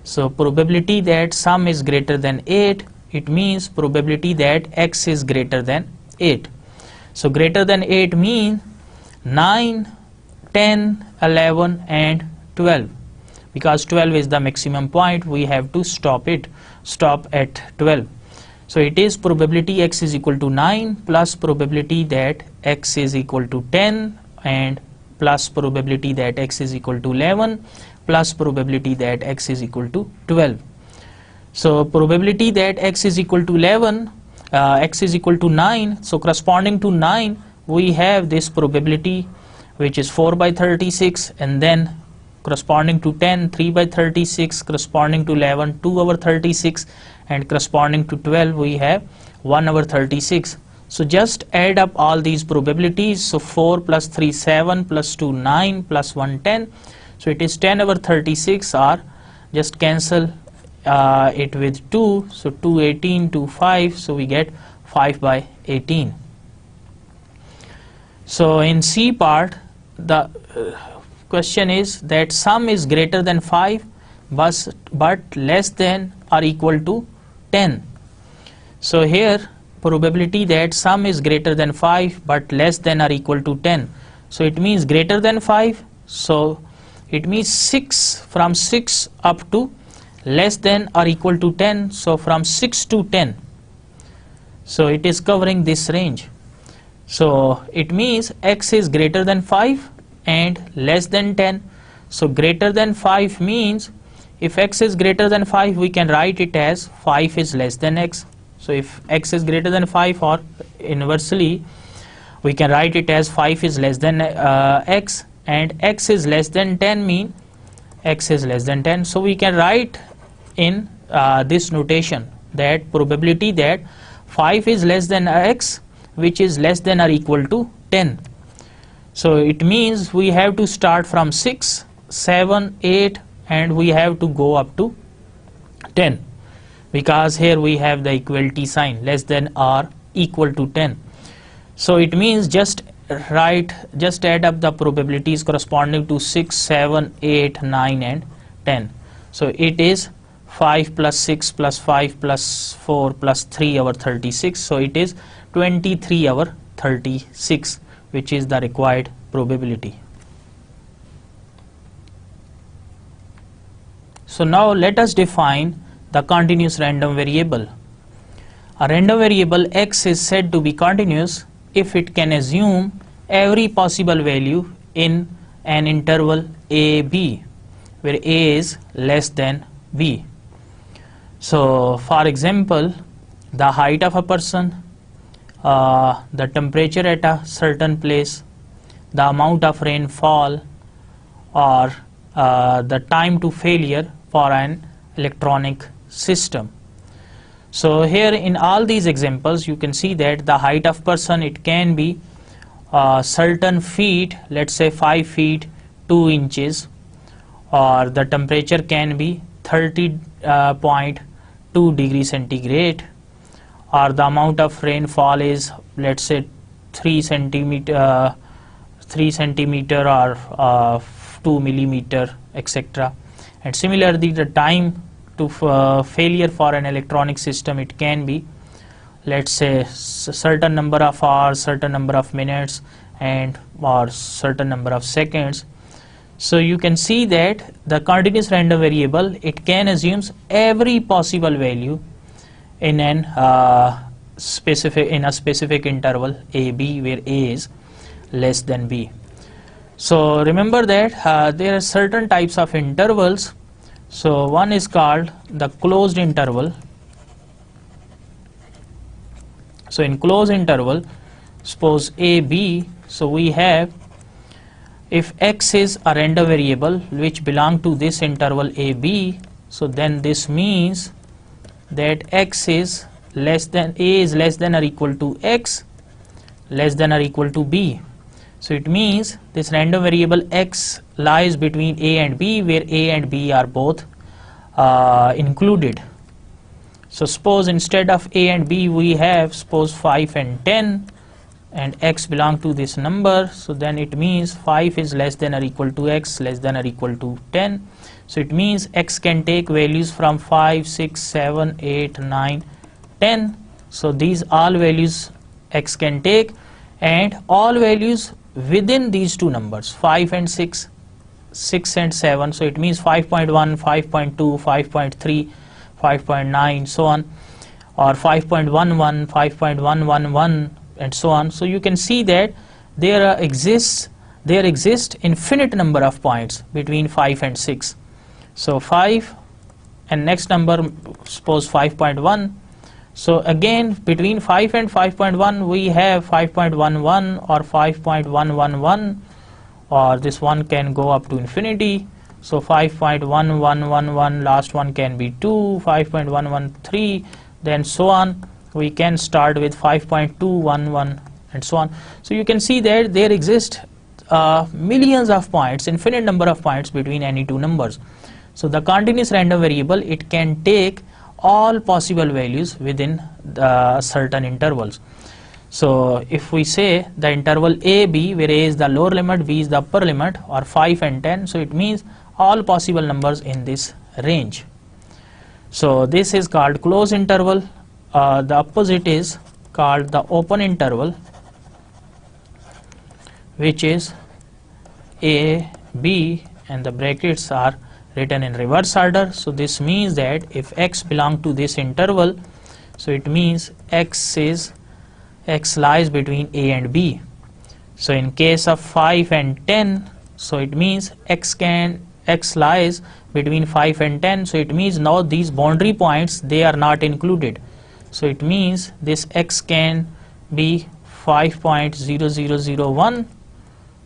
So probability that sum is greater than 8, it means probability that x is greater than 8. So greater than 8 means 9, 10, 11 and 12. Because 12 is the maximum point, we have to stop at 12. So it is probability x is equal to 9 plus probability that x is equal to 10 and plus probability that x is equal to 11 plus probability that x is equal to 12. So probability that x is equal to 11, x is equal to 9, so corresponding to 9 we have this probability which is 4/36, and then corresponding to 10, 3/36, corresponding to 11, 2/36, and corresponding to 12 we have 1/36. So just add up all these probabilities. So 4 plus 3 7 plus 2 9 plus 1 10. So it is 10/36, or just cancel it with 2. So 2 18 2 5. So we get 5/18. So in C part, the question is that sum is greater than 5 but less than or equal to 10. So here probability that sum is greater than 5 but less than or equal to 10. So it means greater than 5. So it means 6, from 6 up to less than or equal to 10. So from 6 to 10. So it is covering this range. So it means x is greater than 5 and less than 10. So greater than 5 means if x is greater than 5, we can write it as 5 is less than x. So if x is greater than 5, or inversely we can write it as 5 is less than x, and x is less than 10 mean x is less than 10. So we can write in this notation that probability that 5 is less than x, which is less than or equal to 10. So it means we have to start from 6, 7, 8 and we have to go up to 10, because here we have the equality sign, less than or equal to 10. So it means just add up the probabilities corresponding to 6, 7, 8, 9 and 10. So it is 5 plus 6 plus 5 plus 4 plus 3 over 36. So it is 23 over 36, which is the required probability. So now let us define the continuous random variable. A random variable x is said to be continuous if it can assume every possible value in an interval a, b, where a is less than b. So for example, the height of a person, the temperature at a certain place, the amount of rainfall, or the time to failure for an electronic system. So here in all these examples you can see that the height of person, it can be certain feet, let's say 5 feet 2 inches, or the temperature can be 30.2 degrees centigrade, or the amount of rainfall is, let's say 3 centimeter or 2 millimeter, etc. And similarly the time to failure for an electronic system, it can be, let's say certain number of hours, certain number of minutes, and or certain number of seconds. So you can see that the continuous random variable, it can assume every possible value in a specific interval a, b, where a is less than b. So remember that there are certain types of intervals. So one is called the closed interval. So in closed interval, suppose a, b, so we have, if x is a random variable which belong to this interval a, b, so then this means that x is less than, a is less than or equal to x, less than or equal to b. So it means this random variable x lies between a and b, where a and b are both included. So suppose instead of a and b we have suppose 5 and 10, and x belong to this number, so then it means 5 is less than or equal to x, less than or equal to 10. So it means x can take values from 5, 6, 7, 8, 9, 10. So these all values x can take, and all values within these two numbers, 5 and 6, 6 and 7. So it means 5.1, 5.2, 5.3, 5.9, so on, or 5.11, 5.111, and so on. So you can see that there exist infinite number of points between 5 and 6. So 5 and next number, suppose 5.1. So again between 5 and 5.1 we have 5.11 or 5.111, or this one can go up to infinity. So 5.1111, last one can be 2, 5.113, then so on. We can start with 5.211 and so on. So you can see that there exist millions of points, infinite number of points between any two numbers. So the continuous random variable, it can take all possible values within the certain intervals. So if we say the interval a, b, where a is the lower limit, b is the upper limit, or 5 and 10, so it means all possible numbers in this range. So this is called closed interval. The opposite is called the open interval, which is a, b, and the brackets are written in reverse order. So this means that if x belong to this interval, so it means x lies between a and b. So in case of 5 and 10, so it means x lies between 5 and 10. So it means now these boundary points, they are not included. So it means this x can be 5.0001,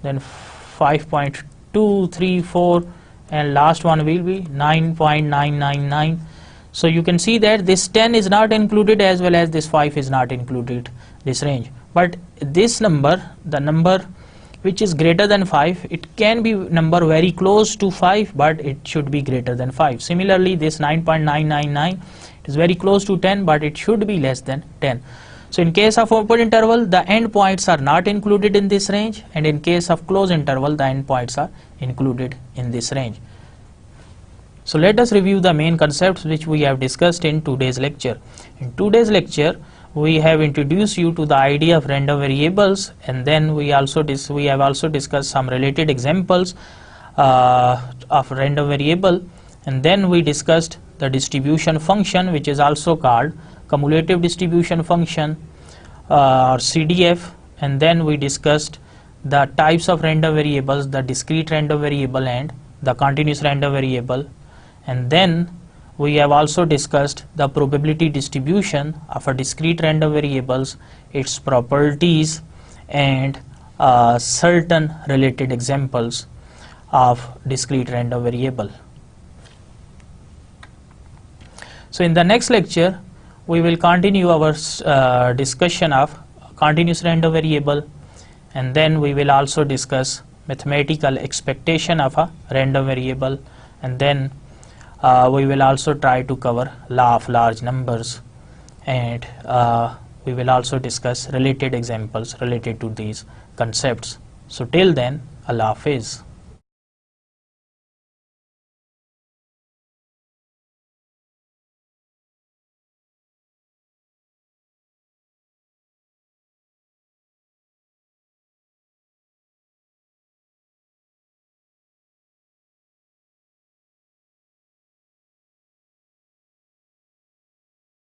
then 5.234, and last one will be 9.999. So you can see that this 10 is not included as well as this 5 is not included, this range. But this number, the number which is greater than 5, it can be number very close to 5, but it should be greater than 5. Similarly, this 9.999 is very close to 10, but it should be less than 10. So in case of open interval, the endpoints are not included in this range, and in case of closed interval, the endpoints are included in this range. So let us review the main concepts which we have discussed in today's lecture. In today's lecture, we have introduced you to the idea of random variables, and then we have also discussed some related examples of random variable, and then we discussed the distribution function, which is also called cumulative distribution function or CDF, and then we discussed the types of random variables, the discrete random variable and the continuous random variable, and then we have also discussed the probability distribution of a discrete random variables, its properties, and certain related examples of discrete random variable. So in the next lecture, we will continue our discussion of continuous random variable, and then we will also discuss mathematical expectation of a random variable, and then we will also try to cover law of large numbers, and we will also discuss related examples related to these concepts. So till then, Allah Hafiz.